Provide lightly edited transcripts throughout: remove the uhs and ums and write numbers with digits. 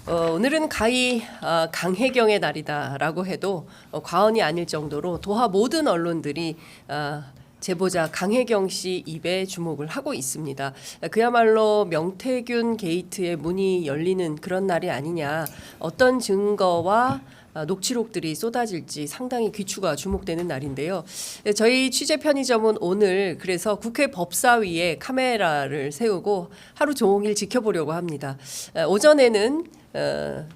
오늘은 가히 강혜경의 날이다라고 해도 과언이 아닐 정도로 도하 모든 언론들이 제보자 강혜경 씨 입에 주목을 하고 있습니다. 그야말로 명태균 게이트의 문이 열리는 그런 날이 아니냐. 어떤 증거와 녹취록들이 쏟아질지 상당히 귀추가 주목되는 날인데요. 저희 취재 편의점은 오늘 그래서 국회 법사위에 카메라를 세우고 하루 종일 지켜보려고 합니다. 오전에는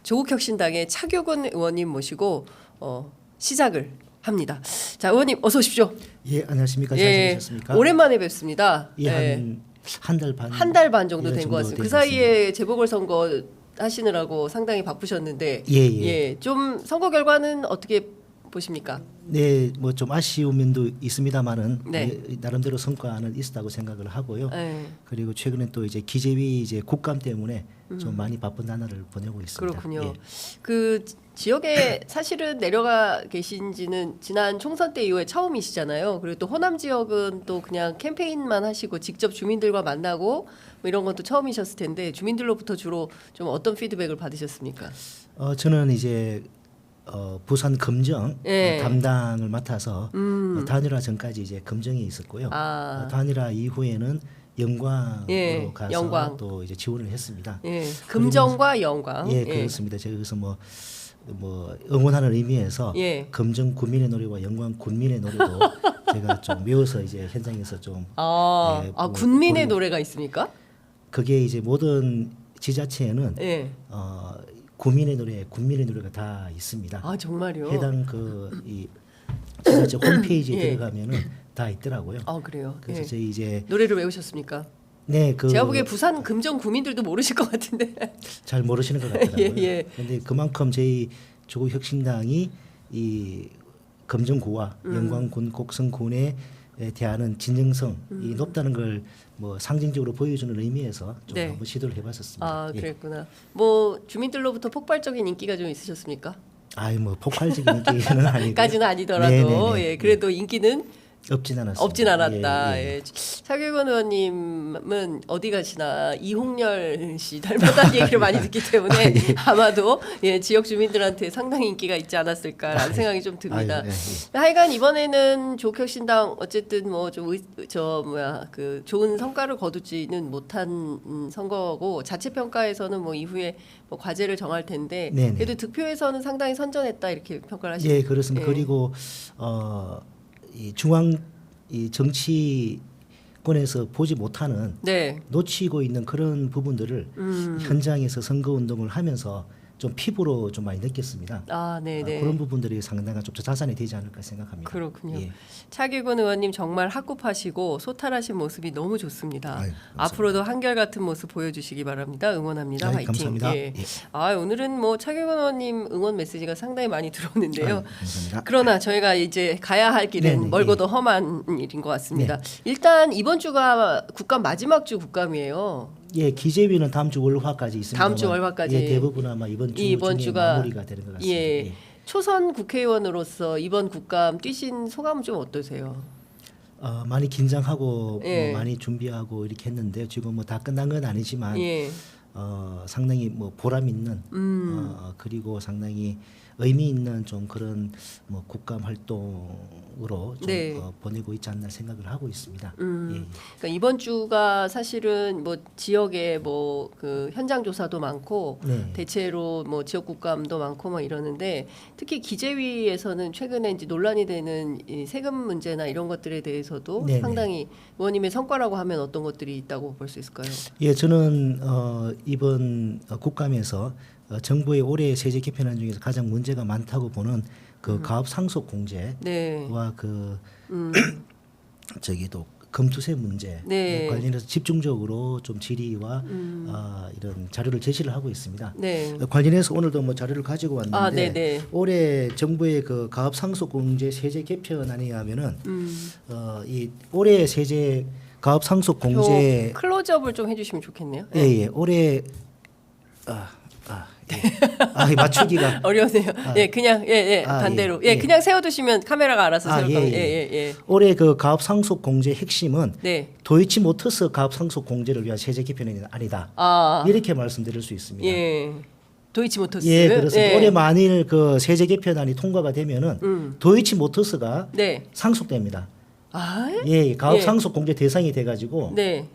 조국혁신당의 차교근 의원님 모시고 시작을 합니다. 자, 의원님 어서 오십시오. 예, 안녕하십니까? 잘 예, 지내셨습니까? 오랜만에 뵙습니다. 예, 한 달 반 정도 된 것 정도 같습니다. 그 사이에 재보궐선거 하시느라고 상당히 바쁘셨는데 좀 선거 결과는 어떻게 보십니까? 네, 뭐 좀 아쉬운 면도 있습니다만은 네. 나름대로 성과는 있었다고 생각을 하고요. 네. 그리고 최근에 또 이제 기재위 이제 국감 때문에 좀 많이 바쁜 나날을 보내고 있습니다. 그렇군요. 예. 그 지역에 사실은 내려가 계신지는 지난 총선 때 이후에 처음이시잖아요. 그리고 또 호남 지역은 또 그냥 캠페인만 하시고 직접 주민들과 만나고 뭐 이런 것도 처음이셨을 텐데 주민들로부터 주로 좀 어떤 피드백을 받으셨습니까? 저는 이제 부산 검정 예. 담당을 맡아서 단일화 전까지 이제 검정에 있었고요. 단일화 이후에는 영광으로 예, 가서 영광. 또 이제 지원을 했습니다. 예, 금정과 영광. 예, 그렇습니다. 제가 그래서 뭐 응원하는 의미에서 예. 검정 군민의 노래와 영광 군민의 노래도 제가 좀 외워서 이제 현장에서 좀 군민의 노래가 있습니까? 그게 이제 모든 지자체에는 예. 구민의 노래, 군민의 노래가 다 있습니다. 아, 정말요? 해당 이 지자체 홈페이지에 예. 들어가면은 다 있더라고요. 아, 그래요. 그래서 예. 저희 이제 노래를 외우셨습니까? 네, 제가 보기에 부산 금정 구민들도 모르실 것 같은데. 잘 모르시는 것 같더라고요. 예. 그런데 그만큼 저희 조국혁신당이 이 검정구와 영광군 곡성군에 대한 진정성이 높다는 걸 뭐 상징적으로 보여주는 의미에서 좀 네. 한번 시도를 해봤었습니다. 아, 예. 그랬구나. 뭐 주민들로부터 폭발적인 인기가 좀 있으셨습니까? 아이 뭐 폭발적인 인기는 아니고 까지는 아니더라도 예, 그래도 인기는 없진 않았습니다. 없진 않았다. 예. 차규근 의원님은 어디 가시나 이홍렬 씨 닮았다는 얘기를 많이 듣기 때문에 아마도 지역 주민들한테 상당히 인기가 있지 않았을까라는 생각이 좀 듭니다. 하여간 이번에는 조국혁신당 어쨌든 뭐 좀 그 좋은 성과를 거두지는 못한 선거고 자체 평가에서는 뭐 이후에 뭐 과제를 정할 텐데 네네. 그래도 득표에서는 상당히 선전했다 이렇게 평가를 하시죠. 예, 그렇습니다. 그리고 이 중앙 이 정치권에서 보지 못하는 놓치고 있는 그런 부분들을 현장에서 선거 운동을 하면서 좀 피부로 좀 많이 느꼈습니다. 그런 부분들이 상당한 좀 자산이 되지 않을까 생각합니다. 그렇군요. 예. 차규근 의원님 정말 학구파시고 소탈하신 모습이 너무 좋습니다. 아유, 앞으로도 한결같은 모습 보여주시기 바랍니다. 응원합니다. 아유, 화이팅. 감사합니다. 예. 예. 오늘은 뭐 차규근 의원님 응원 메시지가 상당히 많이 들어오는데요. 아유, 감사합니다. 그러나 저희가 이제 가야 할 길은 네네, 멀고도 험한 일인 것 같습니다. 일단 이번 주가 국감 마지막 주 국감이에요. 예, 기재위는 다음 주 월화까지 있습니다. 다음 주 월화까지. 예, 대부분 아마 이번 주가 마무리가 되는 것 같습니다. 예. 초선 국회의원으로서 이번 국감 뛰신 소감은 좀 어떠세요? 많이 긴장하고 예. 뭐 많이 준비하고 이렇게 했는데 지금 뭐 다 끝난 건 아니지만 예. 상당히 뭐 보람 있는 그리고 상당히 의미 있는 좀 그런 뭐 국감 활동으로 좀 보내고 있지 않나 생각을 하고 있습니다. 예. 그러니까 이번 주가 사실은 뭐 지역에 뭐 그 현장 조사도 많고 대체로 뭐 지역 국감도 많고 뭐 이러는데 특히 기재위에서는 최근에 이제 논란이 되는 이 세금 문제나 이런 것들에 대해서도 상당히 의원님의 성과라고 하면 어떤 것들이 있다고 볼 수 있을까요? 예, 저는 이번 국감에서 정부의 올해 세제 개편안 중에서 가장 문제가 많다고 보는 그 가업 상속 공제와 그 저기도 검투세 문제 관련해서 집중적으로 좀 질의와 이런 자료를 제시를 하고 있습니다. 관련해서 오늘도 뭐 자료를 가지고 왔는데 올해 정부의 그 가업 상속 공제 세제 개편안에 하면은 이 올해 세제 가업 상속 공제 클로즈업을 좀 해주시면 좋겠네요. 예, 올해 맞추기가 어려우네요. 그냥 반대로 그냥 세워두시면 카메라가 알아서 세울 겁니다. 올해 그 가업 상속 공제 핵심은 도이치모터스 가업 상속 공제를 위한 세제 개편이 아니다. 이렇게 말씀드릴 수 있습니다. 도이치모터스. 예, 그렇습니다. 올해 만일 그 세제 개편안이 통과가 되면은 도이치모터스가 네. 상속됩니다. 아, 예, 가업 상속 공제 대상이 돼가지고 네.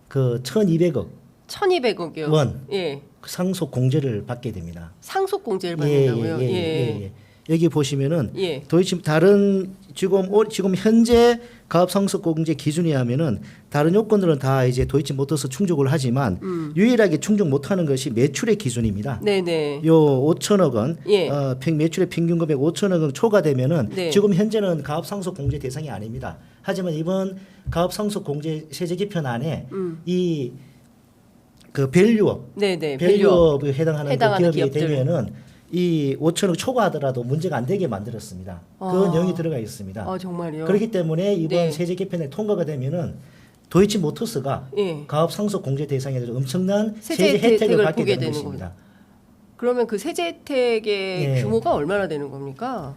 그 1,200억 1,200억이요. 원 예. 상속 공제를 받게 됩니다. 상속 공제를 받는다고요. 예. 여기 보시면은 예. 도이치 다른 지금 현재 가업 상속 공제 기준에 하면은 다른 요건들은 다 이제 도이치모터스 충족을 하지만 유일하게 충족 못하는 것이 매출의 기준입니다. 네네. 요 5천억 원, 예. 매출의 평균 금액 5천억 원 초과되면은 네. 지금 현재는 가업 상속 공제 대상이 아닙니다. 하지만 이번 가업 상속 공제 세제 개편안에 이 그 밸류업, 네네. 밸류업에 해당하는 그 기업이 기업들. 되면은 이 5천억 초과하더라도 문제가 안 되게 만들었습니다. 그 내용이 들어가 있습니다. 아, 정말요? 그렇기 때문에 이번 네. 세제 개편에 통과가 되면은 도이치모터스가 예. 가업 상속 공제 대상에 대해서 엄청난 세제 세제 혜택을 받게 보게 되는 되는 것입니다. 그러면 그 세제 혜택의 예. 규모가 얼마나 되는 겁니까?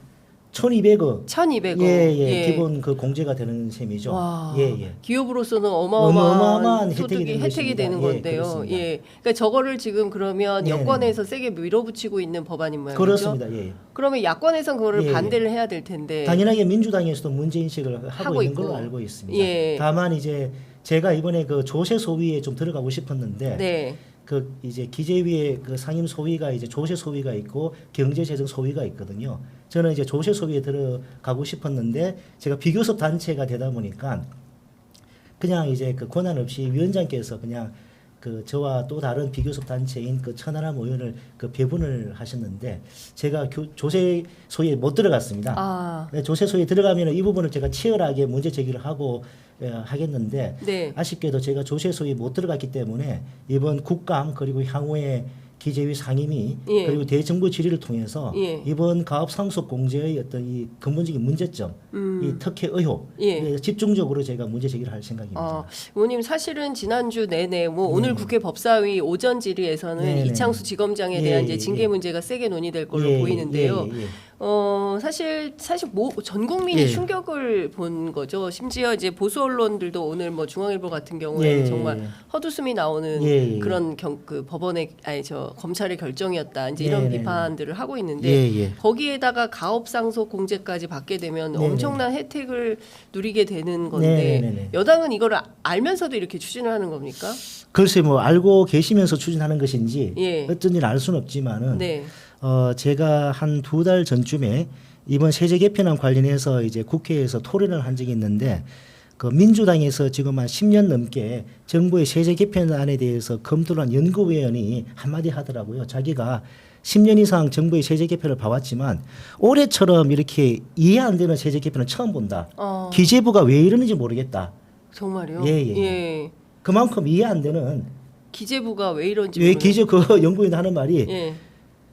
1,200억. 1,200억. 예. 기본 그 공제가 되는 셈이죠. 와, 예. 기업으로서는 어마어마한 어마어마한 혜택이 혜택이 되는 것입니다. 건데요. 그렇습니다. 예. 그러니까 저거를 지금 그러면 네네. 여권에서 세게 밀어붙이고 있는 법안인 모양이죠. 그렇습니다. 예. 그러면 야권에선 그거를 예. 반대를 해야 될 텐데. 당연하게 민주당에서도 문제 인식을 하고 있는 있고. 걸로 알고 있습니다. 예. 다만 이제 제가 이번에 그 조세 소위에 좀 들어가고 싶었는데 네. 그 이제 기재위의 그 상임 소위가 이제 조세 소위가 있고 경제재정 소위가 있거든요. 저는 이제 조세 소위에 들어가고 싶었는데 제가 비교섭 단체가 되다 보니까 그냥 이제 그 권한 없이 위원장께서 그냥 그 저와 또 다른 비교섭 단체인 그 천하람 의원을 그 배분을 하셨는데 제가 조세 소위에 못 들어갔습니다. 아. 네, 조세 소위에 들어가면 이 부분을 제가 치열하게 문제 제기를 하고 하겠는데 네. 아쉽게도 제가 조세 소위에 못 들어갔기 때문에 이번 국감 그리고 향후에 기재위 상임위 예. 그리고 대정부 질의를 통해서 예. 이번 가업 상속 공제의 어떤 이 근본적인 문제점, 이 특혜 의혹 예. 집중적으로 제가 문제 제기를 할 생각입니다. 의원님 사실은 지난주 내내 뭐 오늘 국회 법사위 오전 질의에서는 네네. 이창수 지검장에 대한 이제 징계 문제가 세게 논의될 걸로 보이는데요. 사실 전 국민이 충격을 본 거죠. 심지어 이제 보수 언론들도 오늘 뭐 중앙일보 같은 경우에 정말 헛웃음이 나오는 그런 그 법원의 검찰의 결정이었다. 이제 이런 비판들을 하고 있는데 거기에다가 가업 상속 공제까지 받게 되면 엄청난 혜택을 누리게 되는 건데 여당은 이걸 알면서도 이렇게 추진을 하는 겁니까? 글쎄 뭐 알고 계시면서 추진하는 것인지 예. 어쩐지는 알 수는 없지만은 네. 제가 한 2달 전쯤에 이번 세제 개편안 관련해서 이제 국회에서 토론을 한 적이 있는데 그 민주당에서 지금 한 10년 넘게 정부의 세제 개편안에 대해서 검토를 한 연구위원이 한마디 하더라고요. 자기가 10년 이상 정부의 세제 개편을 봐왔지만 올해처럼 이렇게 이해 안 되는 세제 개편을 처음 본다. 기재부가 왜 이러는지 모르겠다. 정말요? 예. 그만큼 이해 안 되는 기재부가 왜 이런지 왜 기재 그 연구위원 하는 말이 예.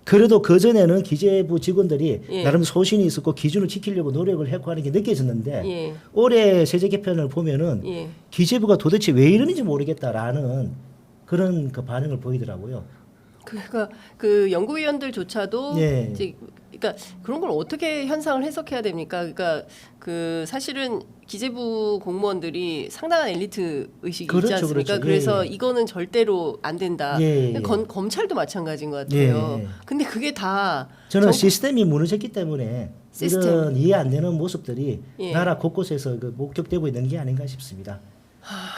그래도 그 전에는 기재부 직원들이 예. 나름 소신이 있었고 기준을 지키려고 노력을 했고 하는 게 느껴졌는데 예. 올해 세제 개편을 보면은 예. 기재부가 도대체 왜 이러는지 모르겠다라는 그런 그 반응을 보이더라고요. 그러니까 그 연구위원들조차도 예. 이제 그러니까 그런 걸 어떻게 현상을 해석해야 됩니까? 그러니까 그 사실은 기재부 공무원들이 상당한 엘리트 의식이 있지 않습니까? 그렇죠. 그래서 이거는 절대로 안 된다. 예. 검찰도 마찬가지인 것 같아요. 예. 근데 그게 다 저는 시스템이 무너졌기 때문에 시스템. 이런 이해 안 되는 모습들이 예. 나라 곳곳에서 그 목격되고 있는 게 아닌가 싶습니다.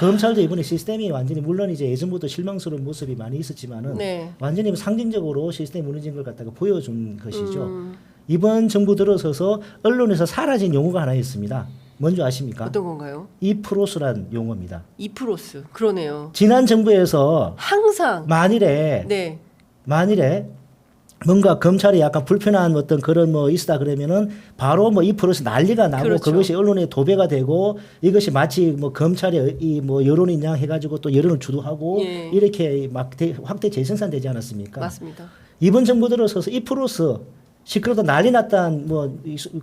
검찰도 이번에 시스템이 완전히 물론 이제 예전부터 실망스러운 모습이 많이 있었지만은 네. 완전히 상징적으로 시스템이 무너진 걸 갖다가 보여준 것이죠. 이번 정부 들어서서 언론에서 사라진 용어가 하나 있습니다. 뭔지 아십니까? 어떤 건가요? 이프로스란 용어입니다. 이프로스 그러네요. 지난 정부에서 항상 만일에 네. 뭔가 검찰이 약간 불편한 어떤 그런 뭐 있다 그러면은 바로 뭐 이프로스 난리가 나고 그렇죠. 그것이 언론에 도배가 되고 이것이 마치 뭐 검찰이 이 뭐 여론이 양 해가지고 또 여론을 주도하고 예. 이렇게 막 확대 재생산되지 않았습니까? 맞습니다. 이번 정부 들어서서 이프로스 시끄러다 난리 났다는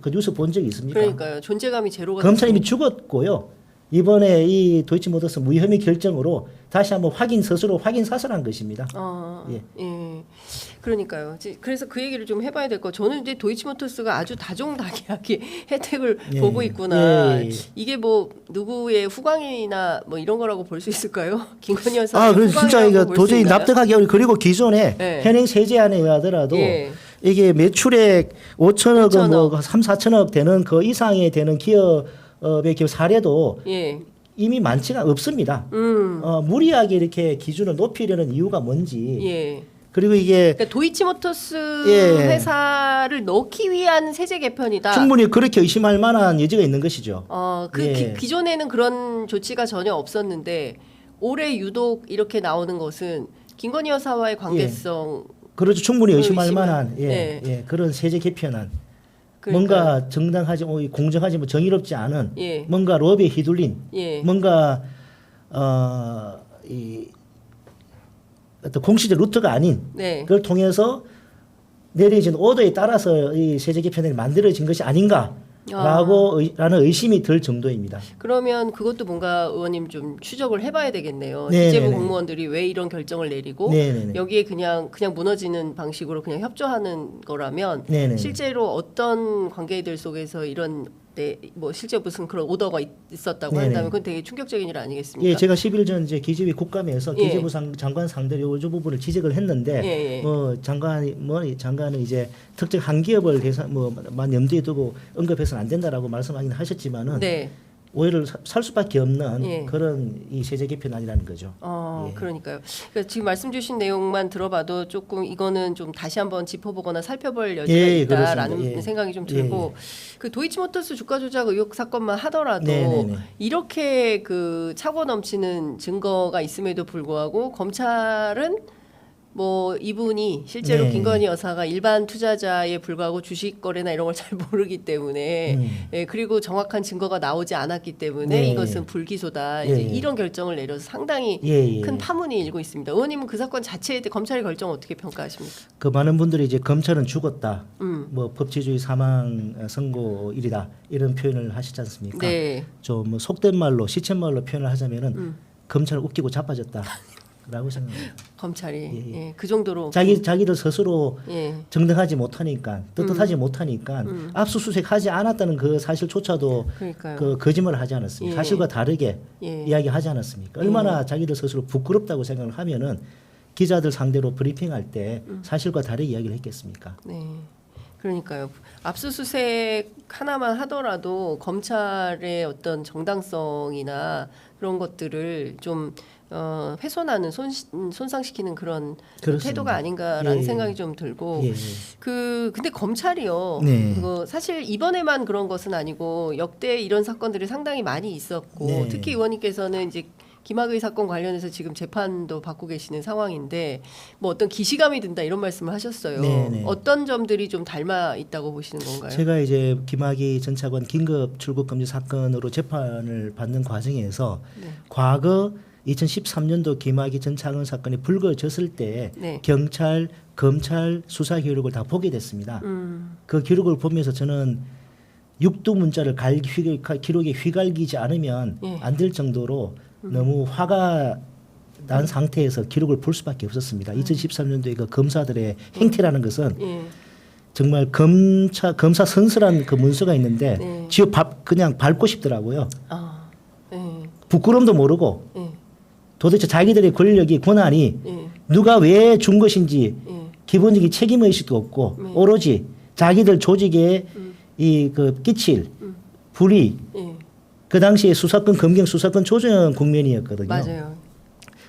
그 뉴스 본 적이 있습니까? 그러니까요. 존재감이 제로가 검찰이 이미 죽었고요. 이번에 이 도이치모터스 무혐의 결정으로 다시 한번 스스로 확인 사설한 것입니다. 예. 그러니까요. 그래서 그 얘기를 좀 해봐야 될 거. 저는 이제 도이치모터스가 아주 다종다기하게 혜택을 보고 있구나. 이게 뭐 누구의 후광이나 뭐 이런 거라고 볼 수 있을까요? 김건희 여사. 그래서 진짜 이거 도저히 납득하기 어려워. 그리고 기존에 현행 세제안에 의하더라도 이게 매출액 5천억 원, 뭐 3, 4천억 되는 그 이상이 되는 기업의 사례도 이미 많지가 없습니다. 무리하게 이렇게 기준을 높이려는 이유가 뭔지. 그리고 이게 그러니까 도이치모터스 회사를 넣기 위한 세제 개편이다. 충분히 그렇게 의심할 만한 여지가 있는 것이죠. 기존에는 그런 조치가 전혀 없었는데 올해 유독 이렇게 나오는 것은 김건희 여사와의 관계성. 그렇죠. 충분히 의심할 만한 그런 세제 개편안. 뭔가 정당하지, 공정하지, 뭐 정의롭지 않은 뭔가 로비에 휘둘린 뭔가 이 어떤 공식적 루트가 아닌 그걸 통해서 내려진 오더에 따라서 이 세제 개편이 만들어진 것이 아닌가라는 의심이 들 정도입니다. 그러면 그것도 뭔가 의원님 좀 추적을 해봐야 되겠네요. 기재부 공무원들이 왜 이런 결정을 내리고 여기에 그냥 무너지는 방식으로 그냥 협조하는 거라면 실제로 어떤 관계들 속에서 이런 뭐 실제 무슨 그런 오더가 있었다고 한다면 그건 되게 충격적인 일 아니겠습니까? 제가 10일 전 이제 기재위 국감에서 기재부 장관 상대로 이 부분을 지적을 했는데 장관은 이제 특정 한 기업을 만 염두에 두고 언급해서는 안 된다라고 말씀하긴 하셨지만은 오해를 살 수밖에 없는 그런 이 세제 개편안이라는 거죠. 그러니까요. 그러니까 지금 말씀 주신 내용만 들어봐도 조금 이거는 좀 다시 한번 짚어보거나 살펴볼 여지가 있다라는 생각이 좀 들고 그 도이치모터스 주가 조작 의혹 사건만 하더라도 이렇게 그 차고 넘치는 증거가 있음에도 불구하고 검찰은 뭐 이분이 실제로 김건희 여사가 일반 투자자에 불과하고 주식 거래나 이런 걸 잘 모르기 때문에 그리고 정확한 증거가 나오지 않았기 때문에 이것은 불기소다. 이제 이런 결정을 내려서 상당히 큰 파문이 일고 있습니다. 의원님은 그 사건 자체에 대해 검찰의 결정 어떻게 평가하십니까? 그 많은 분들이 이제 검찰은 죽었다. 뭐 법치주의 사망 선고일이다. 이런 표현을 하시지 않습니까? 좀 속된 말로 시쳇말로 표현을 하자면은 검찰 웃기고 자빠졌다. 라고 생각합니다. 검찰이 그 정도로 자기들 스스로 정당하지 못하니까 떳떳하지 못하니까 압수수색하지 않았다는 그 사실조차도 그 거짓말을 하지 않았습니까? 사실과 다르게 이야기하지 않았습니까? 얼마나 자기들 스스로 부끄럽다고 생각을 하면은 기자들 상대로 브리핑할 때 사실과 다르게 이야기를 했겠습니까? 그러니까요. 압수수색 하나만 하더라도 검찰의 어떤 정당성이나 그런 것들을 좀 훼손하는 손상시키는 그런 태도가 아닌가라는 생각이 좀 들고 근데 검찰이요. 그거 사실 이번에만 그런 것은 아니고 역대 이런 사건들이 상당히 많이 있었고 특히 의원님께서는 이제 김학의 사건 관련해서 지금 재판도 받고 계시는 상황인데 뭐 어떤 기시감이 든다 이런 말씀을 하셨어요. 어떤 점들이 좀 닮아 있다고 보시는 건가요? 제가 이제 김학의 전 차관 긴급 출국 금지 사건으로 재판을 받는 과정에서 과거 2013년도 김학의 전 차관 사건이 불거졌을 때 경찰, 검찰 수사 기록을 다 보게 됐습니다. 그 기록을 보면서 저는 육두문자를 기록에 휘갈기지 않으면 안 될 정도로 너무 화가 난 상태에서 기록을 볼 수밖에 없었습니다. 2013년도에 그 검사들의 행태라는 것은 정말 검사 선서란 그 문서가 있는데 그냥 밟고 싶더라고요. 부끄럼도 모르고 도대체 자기들의 권력이 권한이 누가 왜 준 것인지 기본적인 책임의식도 없고 오로지 자기들 조직에 그 끼칠 불이 그 당시에 수사권 검경 수사권 조정 국면이었거든요. 맞아요.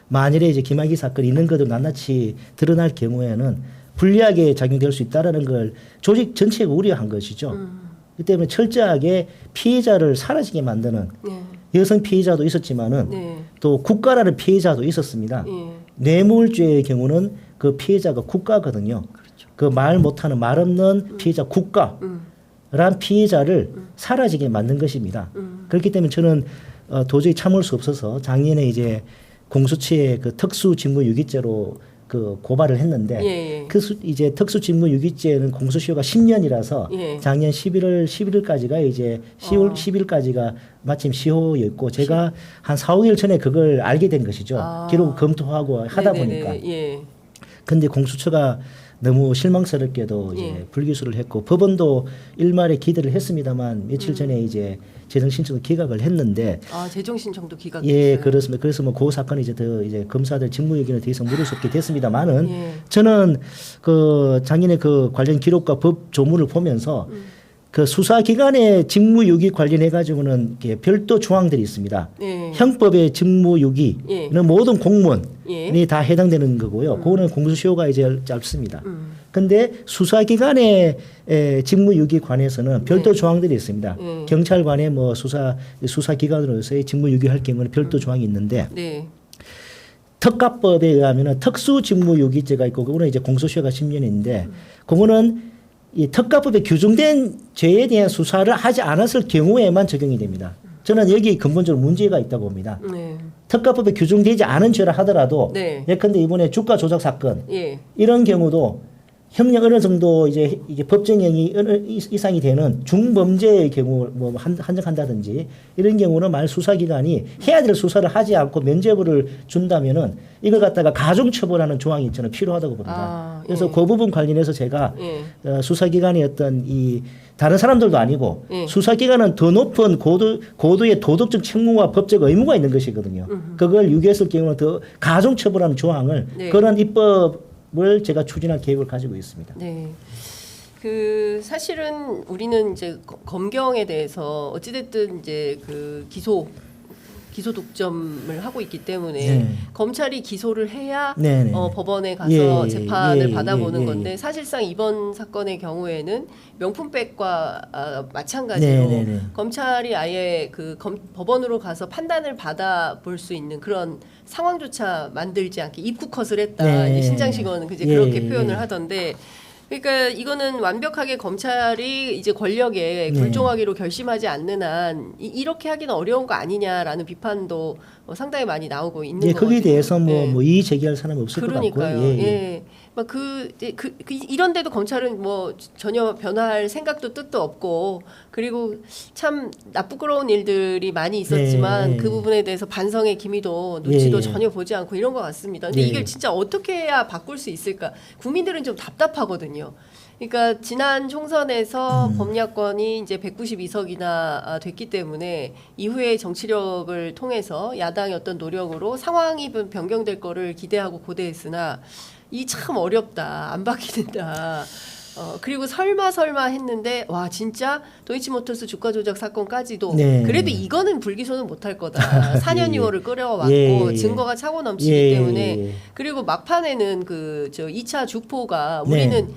만일에 이제 김학의 사건이 있는 것도 낱낱이 드러날 경우에는 불리하게 작용될 수 있다라는 걸 조직 전체가 우려한 것이죠. 그 때문에 철저하게 피해자를 사라지게 만드는 여성 피해자도 있었지만은 또 국가라는 피해자도 있었습니다. 뇌물죄의 경우는 그 피해자가 국가거든요. 그 말 못하는 말 없는 피해자 국가란 피해자를 사라지게 만든 것입니다. 그렇기 때문에 저는 도저히 참을 수 없어서 작년에 이제 공수처의 그 특수직무유기죄로 그 고발을 했는데 이제 특수직무유기죄는 공소시효가 10년이라서 작년 11월까지가 이제 10월 10일까지가 마침 시효였고 제가 한 4, 5일 전에 그걸 알게 된 것이죠. 기록 검토하고 하다 보니까. 근데 공수처가 너무 실망스럽게도 이제 예. 불기소를 했고 법원도 일말에 기대를 했습니다만 며칠 전에 이제 재정 신청을 기각을 했는데 재정 신청도 기각됐어요. 예, 그렇습니다. 그래서 뭐 그 사건이 이제 더 이제 검사들 직무유기는 더 이상 물을 수 없게 됐습니다만은 예. 저는 그 작년에 그 관련 기록과 법 조문을 보면서 그 수사기관의 직무유기 관련해 가지고는 별도 조항들이 있습니다. 예. 형법의 직무유기는 예. 모든 공무원이 예. 다 해당되는 거고요. 그거는 공소시효가 이제 짧습니다. 근데 수사기관의 직무유기 관해서는 별도 조항들이 있습니다. 경찰관의 뭐 수사기관으로서의 직무유기할 경우는 별도 조항이 있는데 네. 특가법에 의하면은 특수직무유기죄가 있고 그거는 이제 공소시효가 10년인데 그거는 이 특가법에 규정된 죄에 대한 수사를 하지 않았을 경우에만 적용이 됩니다. 저는 여기 근본적으로 문제가 있다고 봅니다. 네. 특가법에 규정되지 않은 죄를 하더라도 네. 예컨대 이번에 주가 조작 사건 예. 이런 경우도 형량 어느 정도 이제 이게 법정형이 어느 이상이 되는 중범죄의 경우 뭐 한정한다든지 이런 경우는 만약 수사기관이 해야 될 수사를 하지 않고 면죄부를 준다면은 이걸 갖다가 가중처벌하는 조항이 저는 필요하다고 봅니다. 그래서 예. 그 부분 관련해서 제가 예. 수사기관의 어떤 이 다른 사람들도 아니고 예. 수사기관은 더 높은 고도의 도덕적 책무와 법적 의무가 있는 것이거든요. 그걸 유기했을 경우는 더 가중처벌하는 조항을 네. 그런 입법을 제가 추진할 계획을 가지고 있습니다. 네. 그 사실은 우리는 이제 검경에 대해서 어찌됐든 이제 그 기소 독점을 하고 있기 때문에 네. 검찰이 기소를 해야 네네. 법원에 가서 예, 재판을 예, 받아보는 예, 예. 건데 사실상 이번 사건의 경우에는 명품백과 마찬가지로 네네네. 검찰이 아예 그 법원으로 가서 판단을 받아볼 수 있는 그런 상황조차 만들지 않게 입국컷을 했다. 네. 이제 신장식 의원은 이제 예, 그렇게 예. 표현을 하던데. 그러니까 이거는 완벽하게 검찰이 이제 권력에 네. 굴종하기로 결심하지 않는 한 이렇게 하기는 어려운 거 아니냐라는 비판도 상당히 많이 나오고 있는 예, 거거든요. 거기에 대해서 예. 뭐 이의 제기할 사람이 없을 그러니까요. 것 같고요. 예. 막 이런데도 검찰은 뭐 전혀 변화할 생각도 뜻도 없고 그리고 참 나쁘끄러운 일들이 많이 있었지만 네. 그 부분에 대해서 반성의 기미도 눈치도 예. 전혀 보지 않고 이런 것 같습니다. 근데 예. 이걸 진짜 어떻게 해야 바꿀 수 있을까? 국민들은 좀 답답하거든요. 그러니까 지난 총선에서 범야권이 이제 192석이나 됐기 때문에 이후에 정치력을 통해서 야당의 어떤 노력으로 상황이 변경될 거를 기대하고 고대했으나 이 참 어렵다. 안 바뀌는다. 그리고 설마 했는데 와 진짜 도이치모터스 주가 조작 사건까지도 네. 그래도 이거는 불기소는 못할 거다. 4년 예. 6월을 끌어왔고 예. 증거가 차고 넘치기 예. 때문에 그리고 막판에는 그 저 2차 주포가 네. 우리는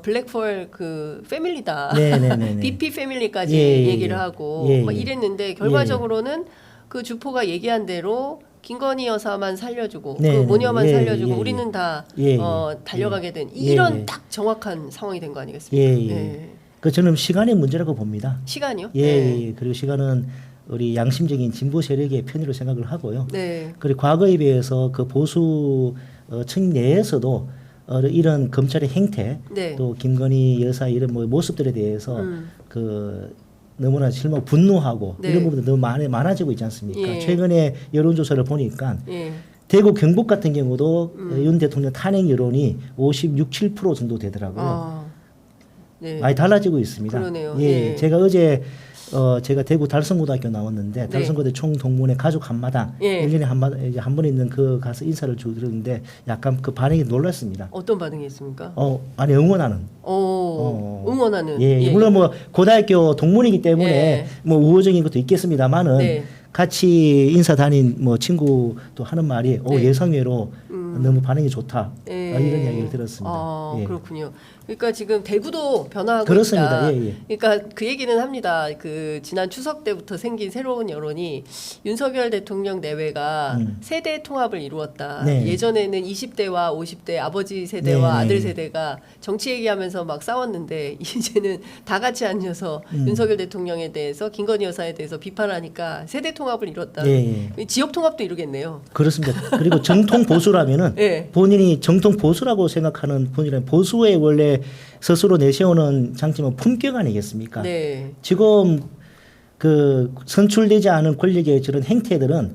블랙펄 그 패밀리다. 네네네네. BP 패밀리까지 예. 얘기를 하고 예. 막 이랬는데 결과적으로는 그 주포가 얘기한 대로 김건희 여사만 살려주고 네, 그 모녀만 네. 살려주고 예, 예. 우리는 다 예, 예. 달려가게 된 예, 이런 예. 딱 정확한 상황이 된 거 아니겠습니까? 예, 예. 그 저는 시간의 문제라고 봅니다. 시간이요? 예, 네. 예. 그리고 시간은 우리 양심적인 진보 세력의 편의로 생각을 하고요. 네. 그리고 과거에 비해서 그 보수 층 내에서도 이런 검찰의 행태 네. 또 김건희 여사 이런 뭐 모습들에 대해서 그 너무나 실망 분노하고 네. 이런 부분도 너무 많아지고 있지 않습니까? 예. 최근에 여론조사를 보니까 예. 대구 경북 같은 경우도 윤 대통령 탄핵 여론이 56, 7% 정도 되더라고요. 네. 많이 달라지고 있습니다. 그러네요. 예, 예. 제가 어제 제가 대구 달성고등학교 나왔는데 네. 달성고대 총동문회 가족 한마당 예. 1년에 한 번 있는 그 가서 인사를 드렸는데 약간 그 반응이 놀랐습니다. 어떤 반응이 있습니까? 아니 응원하는. 응원하는. 예, 물론 뭐 고등학교 동문이기 때문에 예. 뭐 우호적인 것도 있겠습니다만은 네. 같이 인사 다닌 뭐 친구도 하는 말이 네. 예상외로 너무 반응이 좋다. 예. 이런 이야기를 들었습니다. 예. 그렇군요. 그러니까 지금 대구도 변화하고 그렇습니다. 있다. 예, 예. 그러니까 그 얘기는 합니다. 그 지난 추석 때부터 생긴 새로운 여론이 윤석열 대통령 내외가 세대 통합을 이루었다. 네. 예전에는 20대와 50대 아버지 세대와 네. 아들 세대가 정치 얘기하면서 막 싸웠는데 이제는 다 같이 앉아서 윤석열 대통령에 대해서 김건희 여사에 대해서 비판하니까 세대 통합을 이뤘다. 예, 지역 통합도 이루겠네요. 그렇습니다. 그리고 정통 보수라면은 예. 본인이 정통 보수라고 생각하는 본인은 보수의 원래 스스로 내세우는 장점은 품격 아니겠습니까? 네. 지금 그 선출되지 않은 권력의 저런 행태들은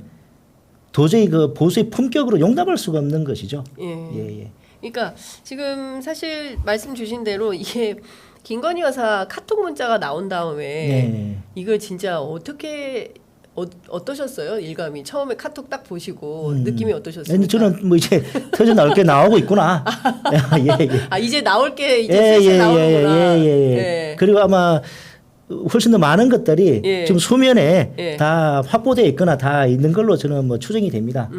도저히 그 보수의 품격으로 용납할 수가 없는 것이죠. 예. 예, 예. 그러니까 지금 사실 말씀 주신 대로 이게 김건희 여사 카톡 문자가 나온 다음에 네. 이걸 진짜 어떻게 어떠셨어요? 일감이 처음에 카톡 딱 보시고 느낌이 어떠셨습니까? 저는 뭐 이제 터져 나올 게 나오고 있구나. 예, 예. 아 이제 나올 게 이제 슬슬 나오는구나. 예. 그리고 아마 훨씬 더 많은 것들이 지금 수면에 다 확보되어 있거나 다 있는 걸로 저는 뭐 추정이 됩니다.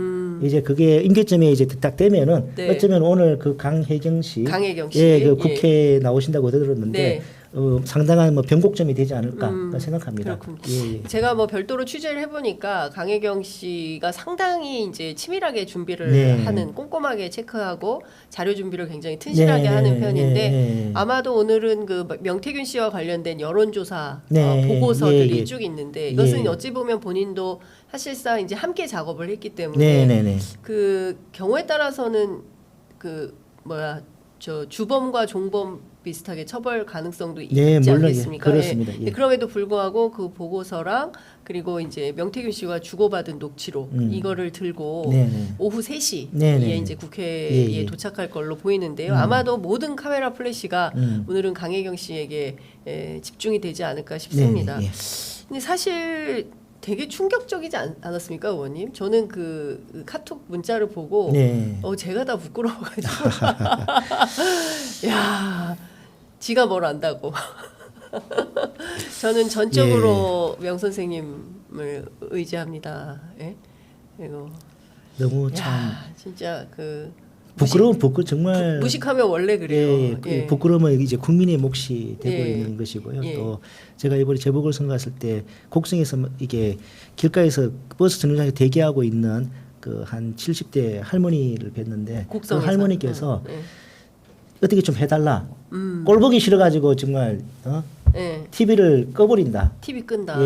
이제 그게 임계점에 이제 딱 되면은 어쩌면 오늘 그 강혜경 씨, 그 국회에 나오신다고 들었는데 상당한 뭐 변곡점이 되지 않을까 생각합니다. 예. 제가 뭐 별도로 취재를 해보니까 강혜경 씨가 상당히 이제 치밀하게 준비를 하는, 꼼꼼하게 체크하고 자료 준비를 굉장히 튼실하게 하는 편인데 아마도 오늘은 그 명태균 씨와 관련된 여론조사 보고서들이 쭉 있는데 이것은 어찌 보면 본인도 사실상 이제 함께 작업을 했기 때문에 그 경우에 따라서는 그 저 주범과 종범 비슷하게 처벌 가능성도 있지 않겠습니까? 그렇습니다. 그럼에도 불구하고 그 보고서랑 그리고 이제 명태균 씨와 주고받은 녹취록 이거를 들고 오후 3시에 이제 국회에 도착할 걸로 보이는데요. 아마도 모든 카메라 플래시가 오늘은 강혜경 씨에게 집중이 되지 않을까 싶습니다. 근데 사실 되게 충격적이지 않았습니까, 의원님? 저는 그 카톡 문자를 보고 제가 다 부끄러워가지고 야, 지가 뭘 안다고. 저는 전적으로 명 선생님을 의지합니다. 예? 그리고 너무 참 진짜 그 부끄러운 정말 무식하면 원래 그래요. 부끄러움은 이제 국민의 몫이 되고 있는 것이고요. 또 제가 이번에 재보궐 선거 갔을 때 곡성에서 이게 길가에서 버스 정류장에 대기하고 있는 그 한 70대 할머니를 뵀는데 그 할머니께서 어떻게 좀 해달라. 꼴보기 싫어가지고 정말 TV를 꺼버린다. TV 끈다.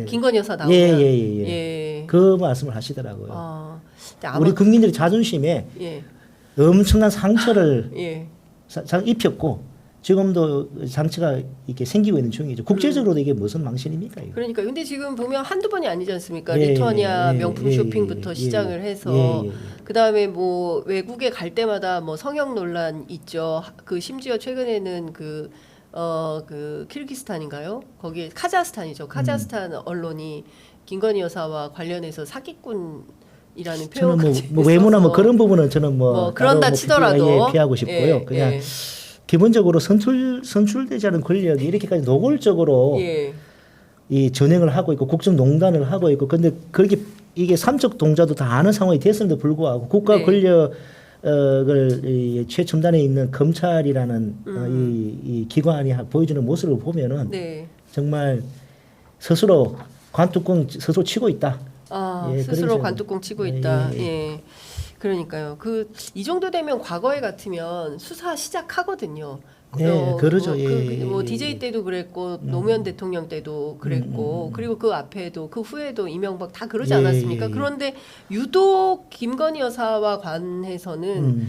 김건희 여사 나오면. 그 말씀을 하시더라고요. 우리 국민들의 자존심에 엄청난 상처를 입혔고 지금도 상처가 이렇게 생기고 있는 중이죠. 국제적으로도 이게 무슨 망신입니까? 이거? 그러니까 근데 지금 보면 한두 번이 아니지 않습니까? 리투아니아 명품 쇼핑부터 시작을 해서 그다음에 뭐 외국에 갈 때마다 뭐 성형 논란 있죠. 그 심지어 최근에는 그 키르기스탄인가요? 거기에 카자흐스탄이죠. 카자흐스탄 언론이 김건희 여사와 관련해서 사기꾼 이라는 표현까지 뭐 외모나 뭐 그런 부분은 저는 뭐 그런다 치더라도 피하고 싶고요. 그냥 기본적으로 선출되지 않은 권력이 이렇게까지 노골적으로 이 전횡을 하고 있고 국정농단을 하고 있고 근데 그렇게 이게 삼척 동자도 다 아는 상황이 됐음에도 불구하고 국가 권력을 이 최첨단에 있는 검찰이라는 이 기관이 보여주는 모습을 보면은 정말 스스로 관뚜껑 스스로 치고 있다. 스스로 관뚜껑 치고 있다. 그러니까요. 이 정도 되면 과거에 같으면 수사 시작하거든요. 그러죠. 뭐 DJ 때도 그랬고 노무현 대통령 때도 그랬고 그리고 그 앞에도 그 후에도 이명박 다 그러지 않았습니까? 그런데 유독 김건희 여사와 관해서는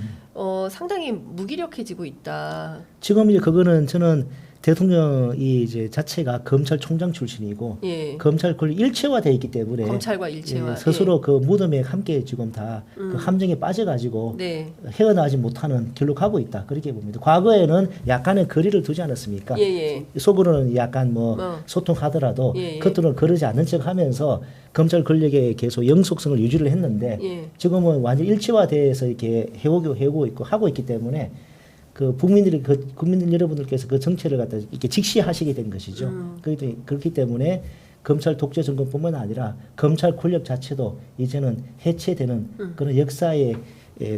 상당히 무기력해지고 있다. 지금 이제 그거는 저는 대통령이 이제 자체가 검찰총장 출신이고 검찰 권력 일체화돼 있기 때문에 검찰과 일체화 스스로 그 무덤에 함께 지금 다 그 함정에 빠져가지고 헤어나지 못하는 길로 가고 있다 그렇게 봅니다. 과거에는 약간의 거리를 두지 않았습니까? 속으로는 약간 뭐 소통하더라도 겉으로는 그러지 않는 척하면서 검찰 권력에 계속 영속성을 유지를 했는데 지금은 완전 일체화돼서 이렇게 해오고 있고 하고 있기 때문에. 그 국민들 여러분들께서 그 정체를 갖다 이렇게 직시하시게 된 것이죠. 그렇기 때문에 검찰 독재 정권뿐만 아니라 검찰 권력 자체도 이제는 해체되는 그런 역사의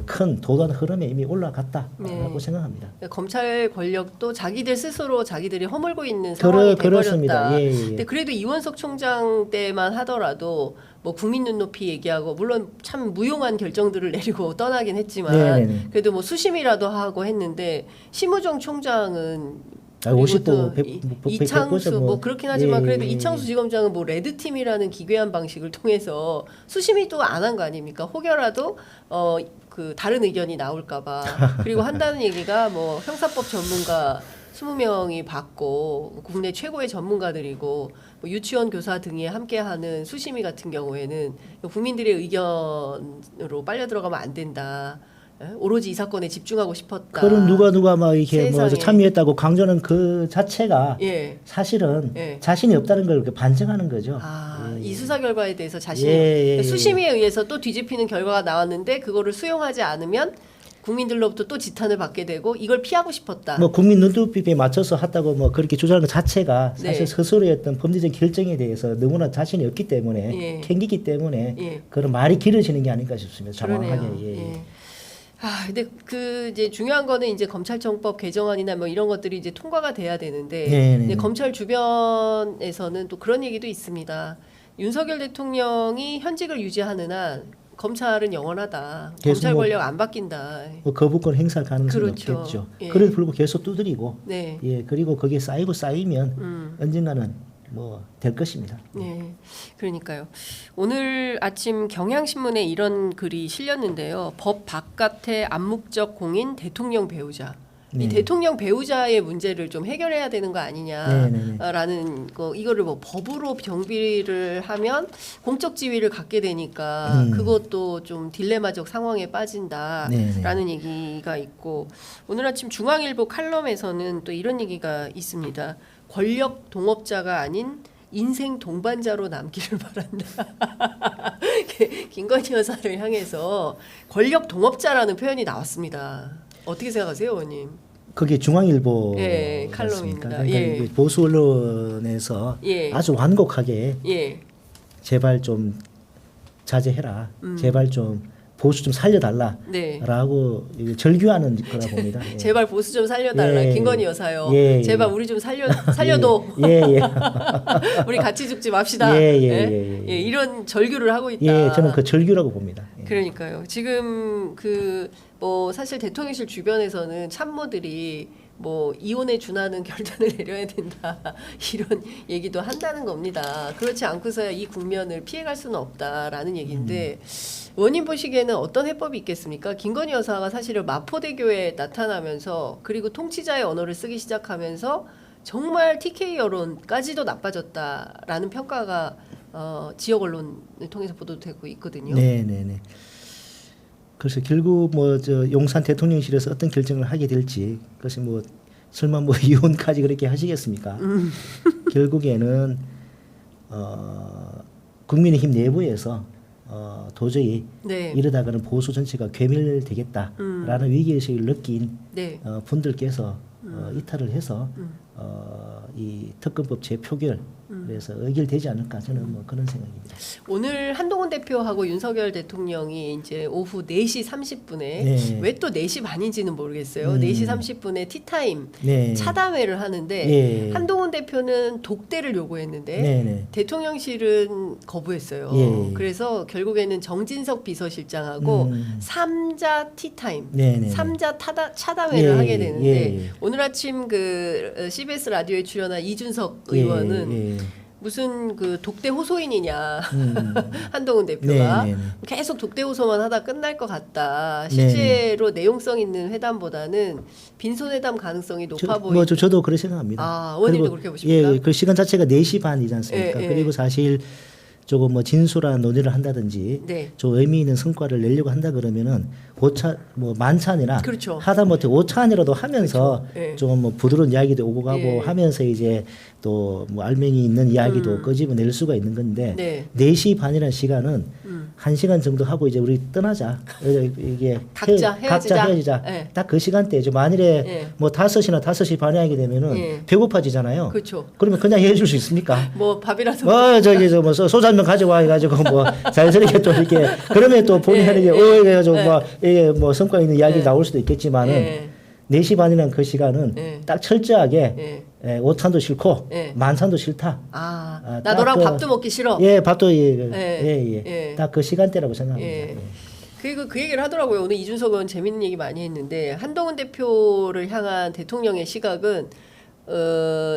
큰 도단 흐름에 이미 올라갔다라고 생각합니다. 검찰 권력도 자기들 스스로 자기들이 허물고 있는 상황이 돼버렸다. 근데 그래도 이원석 총장 때만 하더라도 뭐 국민 눈높이 얘기하고 물론 참 무용한 결정들을 내리고 떠나긴 했지만 그래도 뭐 수심이라도 하고 했는데 심우정 총장은 50도 이창수 뭐 그렇긴 하지만 그래도 이창수 지검장은 뭐 레드팀이라는 기괴한 방식을 통해서 수심이 또 안 한 거 아닙니까? 혹여라도 그 다른 의견이 나올까봐 그리고 한다는 얘기가 뭐 형사법 전문가 20명이 받고 국내 최고의 전문가들이고 뭐 유치원 교사 등이 함께하는 수심위 같은 경우에는 국민들의 의견으로 빨려 들어가면 안 된다. 오로지 이 사건에 집중하고 싶었다. 그런 누가 막 이렇게 뭐 세상에. 참여했다고 강조하는 그 자체가 예. 사실은 예. 자신이 없다는 걸 반증하는 거죠. 이 수사 결과에 대해서 자신이 예. 수심위에 의해서 또 뒤집히는 결과가 나왔는데 그거를 수용하지 않으면 국민들로부터 또 지탄을 받게 되고 이걸 피하고 싶었다. 뭐 국민 눈높이에 맞춰서 했다고 뭐 그렇게 주장하는 것 자체가 사실 네. 스스로의 어떤 범죄적 결정에 대해서 너무나 자신이 없기 때문에 예. 캥기기 때문에 예. 그런 말이 길어지는 게 아닐까 싶습니다. 장황하게. 그러네요. 예. 예. 근데 그 이제 중요한 거는 이제 검찰청법 개정안이나 뭐 이런 것들이 이제 통과가 돼야 되는데 네네네. 근데 검찰 주변에서는 또 그런 얘기도 있습니다. 윤석열 대통령이 현직을 유지하는 한 검찰은 영원하다. 계속 검찰 뭐 권력 안 바뀐다. 뭐 거부권 행사할 가능성이 그렇죠. 없겠죠. 예. 그래도 불구하고 계속 두드리고 네. 예 그리고 거기에 쌓이면 언젠가는 뭐 될 것입니다. 네, 그러니까요. 오늘 아침 경향신문에 이런 글이 실렸는데요. 법 바깥의 암묵적 공인 대통령 배우자. 이 대통령 배우자의 문제를 좀 해결해야 되는 거 아니냐라는 거 이거를 뭐 법으로 정비를 하면 공적 지위를 갖게 되니까 그것도 좀 딜레마적 상황에 빠진다라는 얘기가 있고 오늘 아침 중앙일보 칼럼에서는 또 이런 얘기가 있습니다. 권력 동업자가 아닌 인생 동반자로 남기를 바란다. 김건희 여사를 향해서 권력 동업자라는 표현이 나왔습니다. 어떻게 생각하세요, 의원님? 그게 중앙일보 예, 칼럼입니다. 그러니까 예. 보수 언론에서 예. 아주 완곡하게 예. 제발 좀 자제해라. 제발 좀 보수 좀 살려달라라고 네. 절규하는 거라 봅니다. 예. 제발 보수 좀 살려달라. 예. 김건희 여사요. 예. 제발 우리 좀 살려도. 예. 우리 같이 죽지 맙시다. 예. 이런 절규를 하고 있다. 예, 저는 그 절규라고 봅니다. 예. 그러니까요. 지금 그 뭐 사실 대통령실 주변에서는 참모들이 뭐 이혼에 준하는 결단을 내려야 된다 이런 얘기도 한다는 겁니다. 그렇지 않고서야 이 국면을 피해갈 수는 없다라는 얘기인데 의원님 보시기에는 어떤 해법이 있겠습니까? 김건희 여사가 사실은 마포대교에 나타나면서 그리고 통치자의 언어를 쓰기 시작하면서 정말 TK 여론까지도 나빠졌다라는 평가가 지역 언론을 통해서 보도되고 있거든요. 네. 그래서 결국 뭐 저 용산 대통령실에서 어떤 결정을 하게 될지 그것이 뭐 설마 뭐 이혼까지 그렇게 하시겠습니까? 결국에는 국민의힘 내부에서 도저히 네. 이러다가는 보수 전체가 괴멸되겠다라는 위기의식을 느낀 네. 분들께서 이탈을 해서 이 특검법 재표결 그래서 의결되지 않을까 저는 뭐 그런 생각입니다. 오늘 한동훈 대표하고 윤석열 대통령이 이제 오후 4시 30분에 네. 왜 또 4시 반인지는 모르겠어요. 4시 30분에 티타임 네. 차담회를 하는데 네. 한동훈 대표는 독대를 요구했는데 네. 대통령실은 거부했어요. 예. 그래서 결국에는 정진석 비서실장하고 3자 티타임, 네. 3자 차담회를 예. 하게 되는데 예. 오늘 아침 그 CBS 라디오에 출연한 이준석 의원은 예. 무슨 그 독대 호소인이냐 한동훈 대표가 계속 독대 호소만 하다 끝날 것 같다. 실제로 내용성 있는 회담보다는 빈손회담 가능성이 높아 보인다. 저도 그렇게 생각합니다. 의원님도 그렇게 보십니까? 예, 그 시간 자체가 4시 반이지 않습니까? 예. 그리고 사실 조금 뭐 진솔한 논의를 한다든지 네. 좀 의미 있는 성과를 내려고 한다 그러면은 만찬이나 그렇죠. 하다못해 오찬이라도 하면서 그렇죠. 예. 좀 뭐 부드러운 이야기도 오고 가고 예. 하면서 이제 또 뭐 알맹이 있는 이야기도 끄집어낼 수가 있는 건데 네. 4시 반이라는 시간은 1시간 정도 하고 이제 우리 떠나자. 이게 각자 헤어지자. 예. 딱 그 시간대죠. 만일에 예. 뭐 5시나 5시 반에 하게 되면은 예. 배고파지잖아요. 그렇죠. 그러면 그냥 해줄 수 있습니까? 뭐 밥이라도 저기 뭐 소주 한 병 가져와 해가지고 뭐 자연스럽게 또 이렇게 그러면 또 본인 하는 게 해가지고 뭐 이게 뭐 성과 있는 이야기 나올 수도 있겠지만은 예. 4시 반이라는 그 시간은 딱 철저하게 오찬도 싫고 만찬도 싫다. 나 너랑 밥도 먹기 싫어. 예, 밥도 딱 그 시간대라고 생각합니다. 예. 그리고 그 얘기를 하더라고요. 오늘 이준석 의원 재밌는 얘기 많이 했는데 한동훈 대표를 향한 대통령의 시각은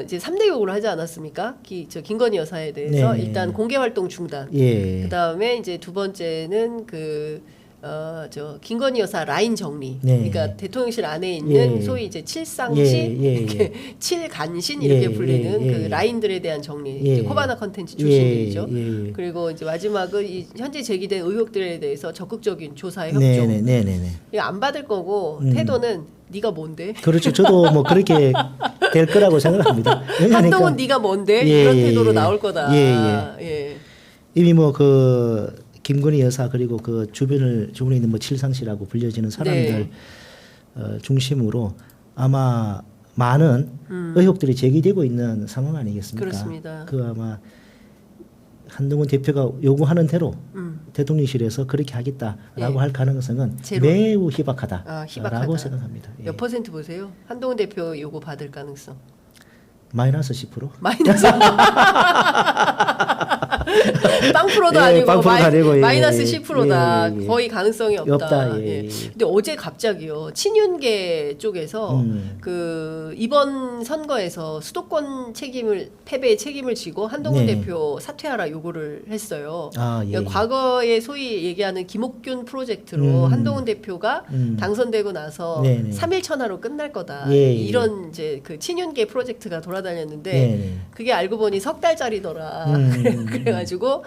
이제 3대 요구를 하지 않았습니까? 김건희 여사에 대해서 네. 일단 공개 활동 중단. 예. 그다음에 이제 두 번째는 저 김건희 여사 라인 정리, 네. 그러니까 대통령실 안에 있는 예. 소위 이제 칠상신, 이렇게 칠간신 이렇게 불리는 그 라인들에 대한 정리, 이제 코바나 컨텐츠 출신들이죠. 그리고 이제 마지막은 이 현재 제기된 의혹들에 대해서 적극적인 조사에 협조. 이거 안 받을 거고 태도는 네가 뭔데? 그렇죠. 저도 뭐 그렇게 될 거라고 생각합니다. 한동훈 네가 뭔데? 이런 태도로 나올 거다. 이미 뭐 그 김건희 여사 그리고 그 주변에 있는 뭐 칠상씨라고 불려지는 사람들 중심으로 아마 많은 의혹들이 제기되고 있는 상황 아니겠습니까? 그렇습니다. 그 아마 한동훈 대표가 요구하는 대로 대통령실에서 그렇게 하겠다라고 할 가능성은 매우 희박하다라고 생각합니다. 몇 퍼센트 보세요? 한동훈 대표 요구 받을 가능성? 마이너스 10%? 마이너스 빵프로도 아니고 마이너스 10%다. 거의 가능성이 없다. 근데 어제 갑자기요 친윤계 쪽에서 그 이번 선거에서 수도권 패배의 책임을 지고 한동훈 대표 사퇴하라 요구를 했어요. 그러니까 과거에 소위 얘기하는 김옥균 프로젝트로 한동훈 대표가 당선되고 나서 3일 천하로 끝날 거다. 이런 이제 그 친윤계 프로젝트가 돌아다녔는데 그게 알고 보니 석 달짜리더라. 그래가지고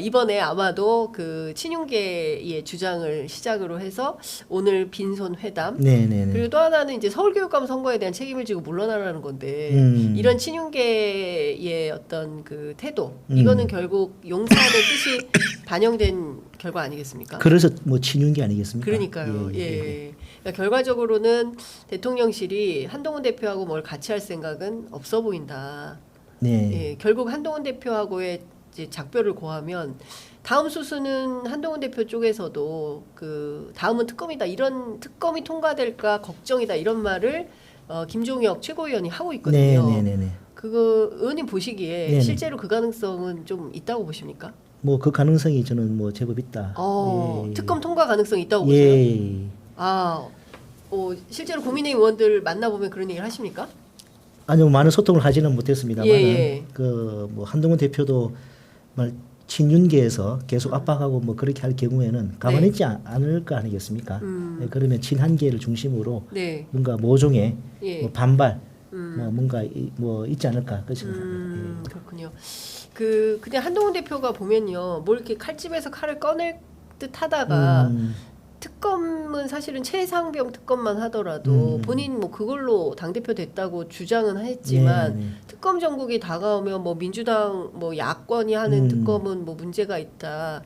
이번에 아마도 그 친윤계의 주장을 시작으로 해서 오늘 빈손 회담 그리고 또 하나는 이제 서울교육감 선거에 대한 책임을 지고 물러나라는 건데 이런 친윤계의 어떤 그 태도 이거는 결국 용서하는 뜻이 반영된 결과 아니겠습니까? 그래서 뭐 친윤계 아니겠습니까? 그러니까요. 그러니까 결과적으로는 대통령실이 한동훈 대표하고 뭘 같이 할 생각은 없어 보인다. 결국 한동훈 대표하고의 이제 작별을 고하면 다음 수순은 한동훈 대표 쪽에서도 그 다음은 특검이다 이런 특검이 통과될까 걱정이다 이런 말을 김종혁 최고위원이 하고 있거든요. 그거 의원님 보시기에 실제로 그 가능성은 좀 있다고 보십니까? 뭐 그 가능성이 저는 뭐 제법 있다. 특검 통과 가능성이 있다고 보세요? 실제로 국민의힘 의원들 만나보면 그런 얘기를 하십니까? 아니요, 많은 소통을 하지는 못했습니다만 그 뭐 한동훈 대표도 말 친윤계에서 계속 압박하고 뭐 그렇게 할 경우에는 가만히 있지 않을 거 아니겠습니까? 그러면 친한계를 중심으로 뭔가 모종의 뭐 반발 뭐 뭔가 뭐 있지 않을까 그 생각합니다. 그렇군요. 그냥 한동훈 대표가 보면요, 뭘 이렇게 칼집에서 칼을 꺼낼 듯하다가 특검은 사실은 최상병 특검만 하더라도 본인 뭐 그걸로 당대표 됐다고 주장은 했지만 특검 전국이 다가오면 뭐 민주당 뭐 야권이 하는 특검은 뭐 문제가 있다.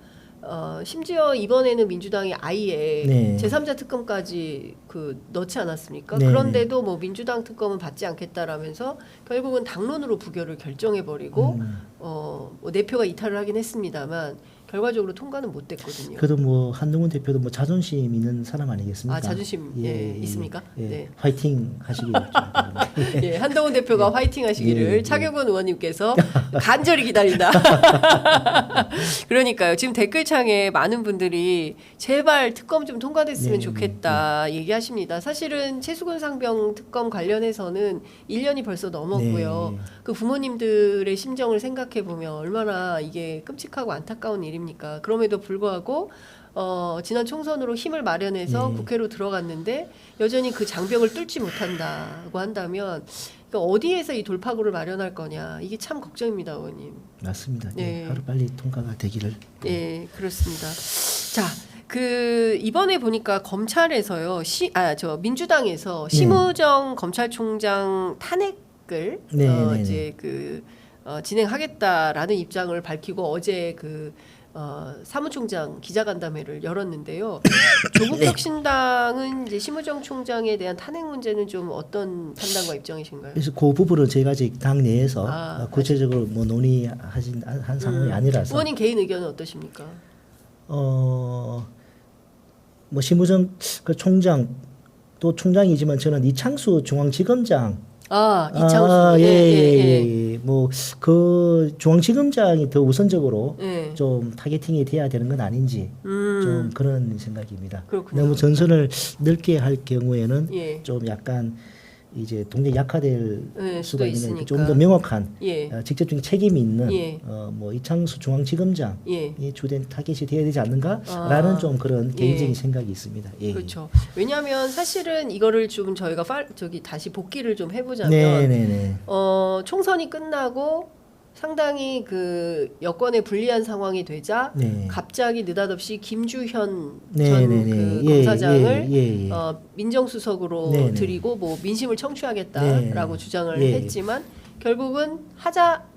심지어 이번에는 민주당이 아예 제3자 특검까지 넣지 않았습니까? 그런데도 뭐 민주당 특검은 받지 않겠다라면서 결국은 당론으로 부결을 결정해버리고 뭐 내표가 이탈을 하긴 했습니다만 결과적으로 통과는 못 됐거든요. 그래도 뭐 한동훈 대표도 뭐 자존심 있는 사람 아니겠습니까? 자존심 있습니까? 화이팅 하시길 한동훈 대표가 화이팅 하시기를 차경원 의원님께서 간절히 기다린다. 그러니까요. 지금 댓글창에 많은 분들이 제발 특검 좀 통과됐으면 좋겠다 얘기하십니다. 사실은 최수근 상병 특검 관련해서는 1년이 벌써 넘었고요. 그 부모님들의 심정을 생각해 보면 얼마나 이게 끔찍하고 안타까운 일입니까? 그럼에도 불구하고 지난 총선으로 힘을 마련해서 국회로 들어갔는데 여전히 그 장벽을 뚫지 못한다고 한다면 그러니까 어디에서 이 돌파구를 마련할 거냐 이게 참 걱정입니다, 의원님. 맞습니다. 하루 빨리 통과가 되기를. 그렇습니다. 자, 이번에 보니까 검찰에서요, 민주당에서 심우정 검찰총장 탄핵을 이제 진행하겠다라는 입장을 밝히고 어제 사무총장 기자간담회를 열었는데요. 조국혁 신당은 이제 심우정 총장에 대한 탄핵 문제는 좀 어떤 판단과 입장이신가요? 그래서 그 부분은 제가 아직 당 내에서 구체적으로 뭐 논의한 상황이 아니라서. 의원님 개인 의견은 어떠십니까? 뭐 심우정 그 총장 또 총장이지만 저는 이창수 중앙지검장. 이창수. 뭐 그 중앙지검장이 더 우선적으로 좀 타겟팅이 돼야 되는 건 아닌지 좀 그런 생각입니다. 그렇군요. 너무 전선을 넓게 할 경우에는 좀 약간 이제 동력이 약화될 네, 수가 있는 있으니까. 좀 더 명확한 예. 직접적인 책임이 있는 예. 뭐 이창수 중앙지검장이 예. 주된 타겟이 되어야 되지 않는가라는 좀 그런 개인적인 생각이 있습니다. 예. 그렇죠. 왜냐하면 사실은 이거를 좀 저희가 다시 복기를 좀 해보자면 네네네. 총선이 끝나고 상당히 그 여권에 불리한 상황이 되자 네. 갑자기 느닷없이 김주현 네, 전 네, 그 네. 검사장을 예. 민정수석으로 네, 네. 드리고 뭐 민심을 청취하겠다라고 네. 주장을 예. 했지만 결국은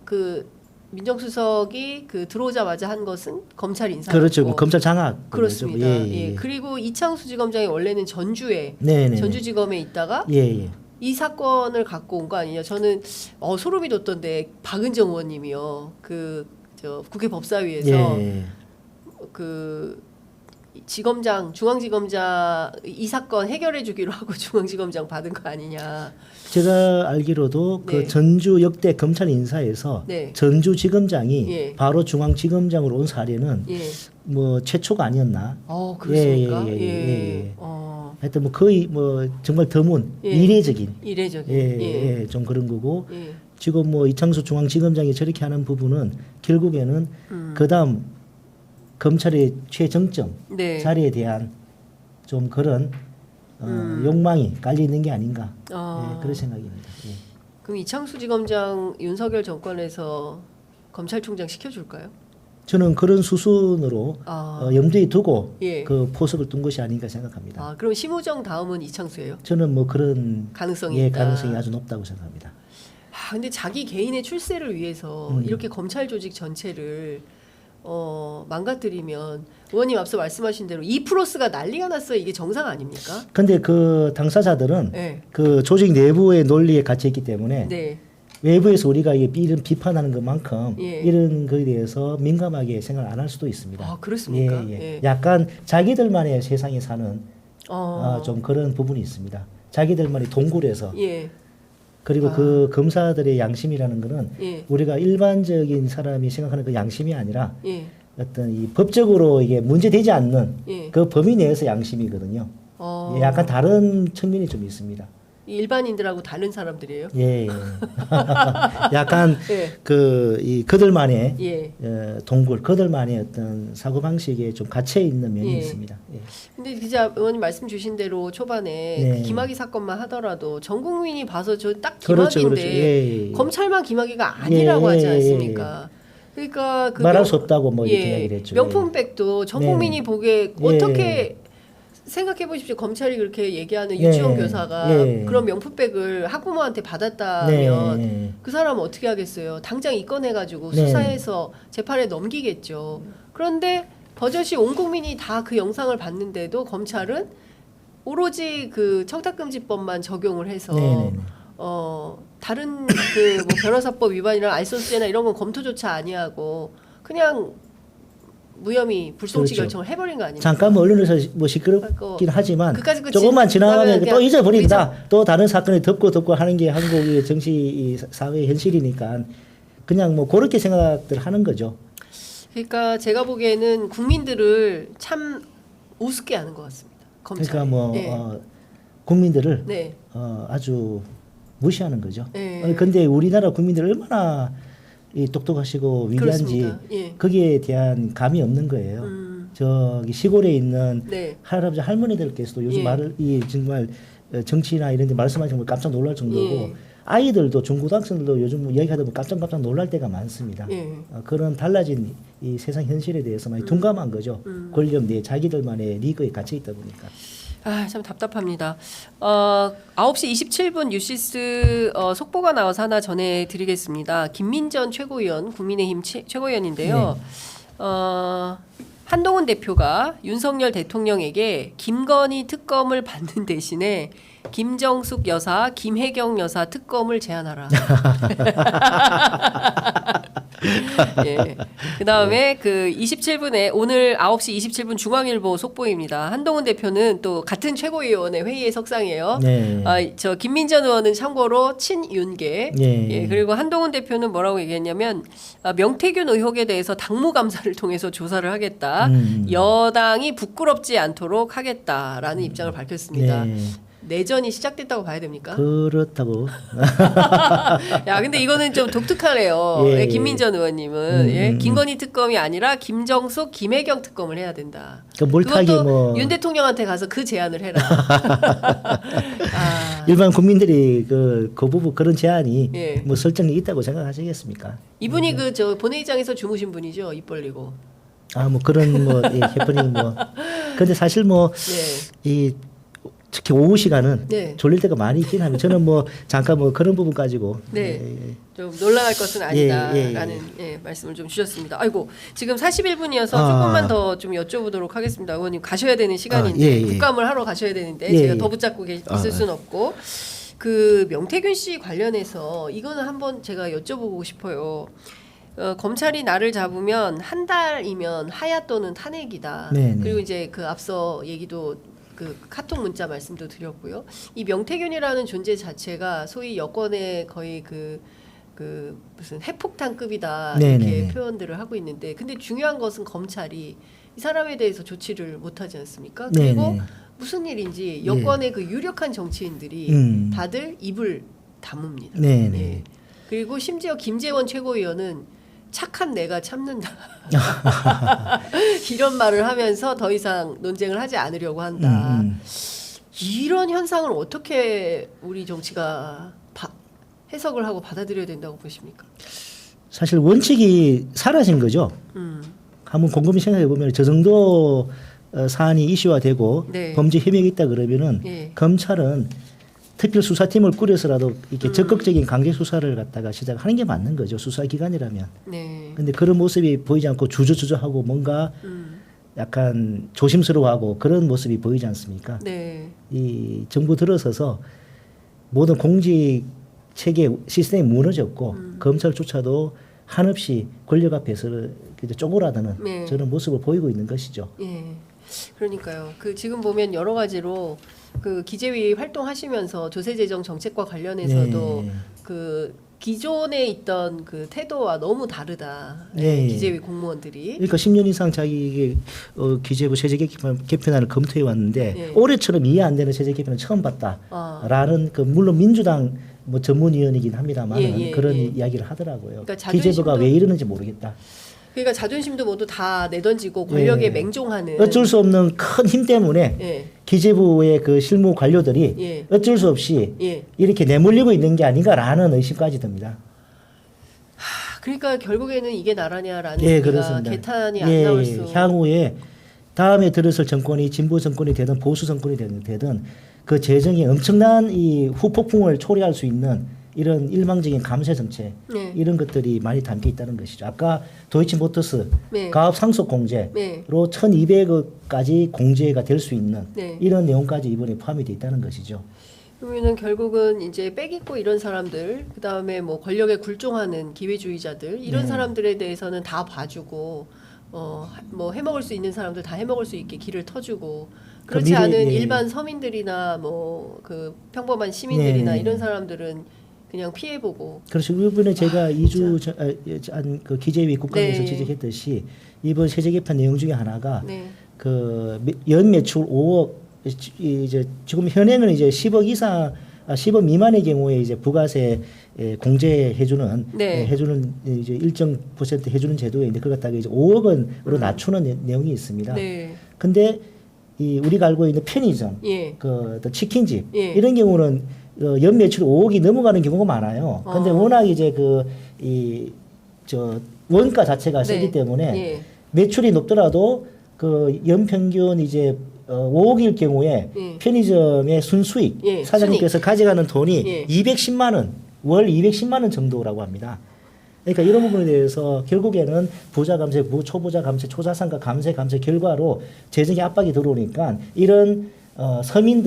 그 민정수석이 그 들어오자마자 한 것은 검찰 인사였고 그렇죠. 뭐 검찰 장악 그렇습니다. 예. 그리고 이창수 지검장이 원래는 전주에 네네. 전주지검에 있다가 예. 이 사건을 갖고 온 거 아니냐. 저는 소름이 돋던데 박은정 의원님이요. 저 국회 법사위에서 예. 그 지검장 중앙지검장 이 사건 해결해 주기로 하고 중앙지검장 받은 거 아니냐. 제가 알기로도 네. 그 전주 역대 검찰 인사에서 네. 전주지검장이 예. 바로 중앙지검장으로 온 사례는 예. 뭐 최초가 아니었나. 그렇습니까? 예. 하여튼 뭐 거의 뭐 정말 드문 예. 이례적인 예. 좀 그런 거고 예. 지금 뭐 이창수 중앙지검장이 저렇게 하는 부분은 결국에는 그다음 검찰의 최정점 네. 자리에 대한 좀 그런 욕망이 깔려 있는 게 아닌가 그런 생각입니다. 예. 그럼 이창수 지검장 윤석열 정권에서 검찰총장 시켜줄까요? 저는 그런 수순으로 염두에 두고 예. 그 포석을 둔 것이 아닌가 생각합니다. 그럼 심우정 다음은 이창수예요? 저는 뭐 그런 가능성이 있다. 가능성이 아주 높다고 생각합니다. 근데 자기 개인의 출세를 위해서 이렇게 검찰 조직 전체를 망가뜨리면 의원님 앞서 말씀하신 대로 2+가 난리가 났어요. 이게 정상 아닙니까? 근데 그 당사자들은 네. 그 조직 내부의 논리에 갇혀 있기 때문에 네. 외부에서 우리가 이런 비판하는 것만큼 예. 이런 거에 대해서 민감하게 생각을 안 할 수도 있습니다. 그렇습니까? 예. 약간 자기들만의 세상에 사는 좀 그런 부분이 있습니다. 자기들만의 동굴에서 예. 그리고 그 검사들의 양심이라는 거는 예. 우리가 일반적인 사람이 생각하는 그 양심이 아니라 예. 어떤 이 법적으로 이게 문제되지 않는 예. 그 범위 내에서 양심이거든요. 약간 다른 측면이 좀 있습니다. 일반인들하고 다른 사람들이에요? 예. 약간 예. 그들만의 예. 동굴, 그들만의 어떤 사고 방식에 좀 갇혀 있는 면이 예. 있습니다. 예. 근데 기자 의원님 말씀 주신 대로 초반에 네. 그 김학의 사건만 하더라도 전 국민이 봐서 저 딱 그렇죠, 김학의인데 그렇죠. 예. 검찰만 김학의가 아니라고 하지 않습니까? 그러니까 그 말할 수 없다고 뭐 이렇게 이야기를 했죠. 명품백도 전 네. 국민이 보기에 어떻게 생각해 보십시오. 검찰이 그렇게 얘기하는 유치원 교사가 그런 명품백을 학부모한테 받았다면 그 사람은 어떻게 하겠어요? 당장 입건해가지고 수사해서 재판에 넘기겠죠. 그런데 버젓이 온 국민이 다 그 영상을 봤는데도 검찰은 오로지 그 청탁금지법만 적용을 해서 다른 그 뭐 변호사법 위반이나 알선수재나 이런 건 검토조차 아니하고 그냥 무혐의 불송치 그렇죠. 결정을 해버린 거 아닙니까? 잠깐 뭐 언론에서 뭐 시끄럽긴 하지만 조금만 지나가면 또 잊어버린다. 또 다른 사건을 덮고 하는 게 한국의 정치 사회 현실이니까 그냥 뭐 그렇게 생각들 하는 거죠. 그러니까 제가 보기에는 국민들을 참 우습게 하는 것 같습니다. 검찰이. 그러니까 뭐 국민들을 네. 아주 무시하는 거죠. 네. 근데 우리나라 국민들 얼마나 똑똑하시고 위대한지 거기에 대한 감이 없는 거예요. 저기 시골에 있는 할아버지 할머니들께서도 요즘 정말 정치나 이런 데 말씀하시는 걸 깜짝 놀랄 정도고 아이들도 중고등학생들도 요즘 뭐 얘기하다 보면 깜짝 놀랄 때가 많습니다. 그런 달라진 이 세상 현실에 대해서 많이 둔감한 거죠. 권력 내 자기들만의 리그에 갇혀 있다 보니까. 참 답답합니다. 9시 27분 뉴시스 속보가 나와서 하나 전해드리겠습니다. 김민전 최고위원, 국민의힘 최고위원인데요. 한동훈 대표가 윤석열 대통령에게 김건희 특검을 받는 대신에 김정숙 여사, 김혜경 여사 특검을 제안하라. 예. 그다음에 그 27분에 오늘 9시 27분 중앙일보 속보입니다. 한동훈 대표는 또 같은 최고위원회 회의의 석상이에요. 저 김민전 의원은 참고로 친윤계. 그리고 한동훈 대표는 뭐라고 얘기했냐면 명태균 의혹에 대해서 당무감사를 통해서 조사를 하겠다. 여당이 부끄럽지 않도록 하겠다라는 입장을 밝혔습니다. 내전이 시작됐다고 봐야 됩니까? 그렇다고. 야, 근데 이거는 좀 독특하네요. 예, 예, 김민전 의원님은 김건희 특검이 아니라 김정숙, 김혜경 특검을 해야 된다. 몰타기 그것도 윤 대통령한테 가서 그 제안을 해라. 일반 국민들이 그 부분 그런 제안이 예. 뭐 설정이 있다고 생각하시겠습니까? 이분이 그 저 본회의장에서 주무신 분이죠. 입 벌리고. 뭐 그런 뭐 해프닝 뭐. 근데 사실 뭐 이 특히 오후 시간은 졸릴 때가 많이 있긴 하면 저는 뭐 잠깐 뭐 그런 부분 가지고 좀 놀라울 것은 아니다라는 말씀을 좀 주셨습니다. 아이고 지금 41분이어서 조금만 더 좀 여쭤보도록 하겠습니다. 의원님 가셔야 되는 시간인데 국감을 하러 가셔야 되는데 제가 더 붙잡고 있을 수는 없고 그 명태균 씨 관련해서 이거는 한번 제가 여쭤보고 싶어요. 검찰이 나를 잡으면 한 달이면 하야 또는 탄핵이다. 그리고 이제 그 앞서 얘기도 그 카톡 문자 말씀도 드렸고요. 이 명태균이라는 존재 자체가 소위 여권의 거의 그 무슨 핵폭탄급이다 이렇게 표현들을 하고 있는데, 근데 중요한 것은 검찰이 이 사람에 대해서 조치를 못하지 않습니까? 그리고 무슨 일인지 여권의 그 유력한 정치인들이 다들 입을 다뭅니다. 그리고 심지어 김재원 최고위원은 착한 내가 참는다 이런 말을 하면서 더 이상 논쟁을 하지 않으려고 한다. 이런 현상을 어떻게 우리 정치가 해석을 하고 받아들여야 된다고 보십니까? 사실 원칙이 사라진 거죠. 한번 곰곰이 생각해 보면 저 정도 사안이 이슈화되고 범죄 혐의가 있다 그러면은 검찰은 특별수사팀을 꾸려서라도 이렇게 적극적인 강제 수사를 갖다가 시작하는 게 맞는 거죠. 수사기관이라면. 근데 그런 모습이 보이지 않고 주저주저하고 뭔가 약간 조심스러워하고 그런 모습이 보이지 않습니까? 이 정부 들어서서 모든 공직 체계 시스템이 무너졌고 검찰조차도 한없이 권력 앞에서 쪼그라드는 저런 모습을 보이고 있는 것이죠. 그러니까요. 그 지금 보면 여러 가지로 그 기재위 활동하시면서 조세재정 정책과 관련해서도 그 기존에 있던 그 태도와 너무 다르다. 기재위 공무원들이. 그러니까 10년 이상 자기 기재부 세제 개편안을 검토해 왔는데 올해처럼 이해 안 되는 세제 개편은 처음 봤다라는 그 물론 민주당 뭐 전문위원이긴 합니다만 그런 이야기를 하더라고요. 그러니까 기재부가 왜 이러는지 모르겠다. 그러니까 자존심도 모두 다 내던지고 권력에 맹종하는 어쩔 수 없는 큰 힘 때문에 기재부의 그 실무 관료들이 어쩔 수 없이 이렇게 내몰리고 있는 게 아닌가라는 의심까지 듭니다. 그러니까 결국에는 이게 나라냐라는 그렇습니다. 개탄이 안 나올 수. 향후에 다음에 들어설 정권이 진보 정권이 되든 보수 정권이 되든 그 재정에 엄청난 이 후폭풍을 초래할 수 있는 이런 일망적인 감세 정책 이런 것들이 많이 담겨 있다는 것이죠. 아까 도이치모터스 가업 상속 공제로 1,200억까지 공제가 될 수 있는 이런 내용까지 이번에 포함이 돼 있다는 것이죠. 그러면은 결국은 이제 빽 있고 이런 사람들, 그 다음에 뭐 권력에 굴종하는 기회주의자들 이런 사람들에 대해서는 다 봐주고 뭐 해먹을 수 있는 사람들 다 해먹을 수 있게 길을 터주고 그렇지 않은 일반 서민들이나 뭐 그 평범한 시민들이나 이런 사람들은 그냥 피해보고. 그렇죠. 이번에 제가 2주 전 그 기재위 국감에서 지적했듯이 이번 세제 개편 내용 중에 하나가 그 연 매출 5억 이제 지금 현행은 이제 10억 이상 10억 미만의 경우에 이제 부가세 공제해주는 해주는 이제 일정 % 해주는 제도에 있는데 그걸 갖다가 이제 5억 원으로 낮추는 내용이 있습니다. 근데 이 우리가 알고 있는 편의점, 그 치킨집 이런 경우는 연 매출 5억이 넘어가는 경우가 많아요. 근데 워낙 이제 저 원가 자체가 세기 때문에 매출이 높더라도 그 연평균 이제 5억일 경우에 편의점의 순수익 사장님께서 가져가는 돈이 210만 원, 월 210만 원 정도라고 합니다. 그러니까 이런 부분에 대해서 결국에는 부자 감세, 초부자 감세, 초자산가 감세 결과로 재정의 압박이 들어오니까 이런 서민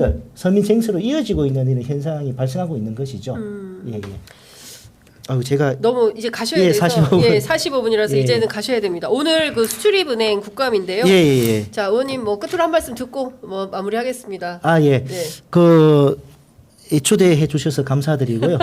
쟁세로 이어지고 있는 이런 현상이 발생하고 있는 것이죠. 제가 너무 이제 가셔야 돼서 45분이라서 이제는 가셔야 됩니다. 오늘 그 수출입은행 국감인데요. 자, 의원님 뭐 끝으로 한 말씀 듣고 뭐 마무리하겠습니다. 그 초대해 주셔서 감사드리고요.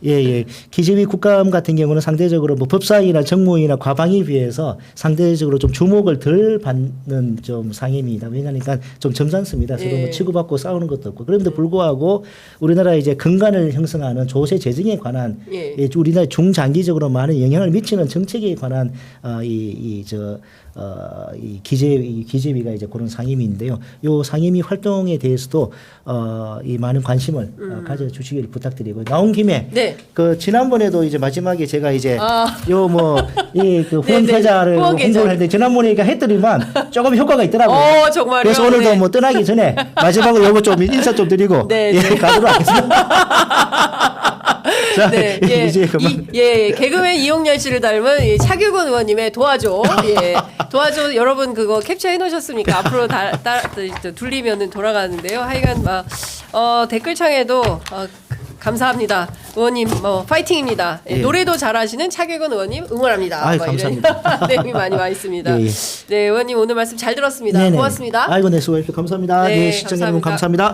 예. 기재위 국감 같은 경우는 상대적으로 뭐 법사위나 정무위나 과방위 비해서 상대적으로 좀 주목을 덜 받는 좀 상임위다. 왜냐하니까 좀 점잖습니다. 서로 뭐 치고받고 싸우는 것도 없고. 그럼에도 불구하고 우리나라 이제 근간을 형성하는 조세 재정에 관한 우리나라 중장기적으로 많은 영향을 미치는 정책에 관한 이 기재위가 이제 그런 상임위인데요. 요 상임위 활동에 대해서도 이 많은 관심을 가져주시길 부탁드리고 나온 김에 그 지난번에도 이제 마지막에 제가 이제 요 뭐 이 그 후원 계좌를 홍보를 했는데 지난번에 했더니만 조금 효과가 있더라고요. 정말요? 그래서 오늘도 뭐 떠나기 전에 마지막으로 요거 좀 인사 좀 드리고 가도록 하겠습니다. 자, 이제 그만. 개그맨 이용렬 씨를 닮은 이 차규근 의원님의 도와줘. 도와줘. 여러분 그거 캡처해 놓으셨습니까? 앞으로 둘리면은 돌아가는데요. 하여간 막 댓글창에도 감사합니다. 의원님 파이팅입니다. 노래도 잘하시는 차규근 의원님 응원합니다. 아유, 감사합니다. 내용이 많이 와 있습니다. 네, 의원님 오늘 말씀 잘 들었습니다. 고맙습니다. 아이고, 네, 수고하셨습니다. 감사합니다. 네, 시청자 여러분 감사합니다.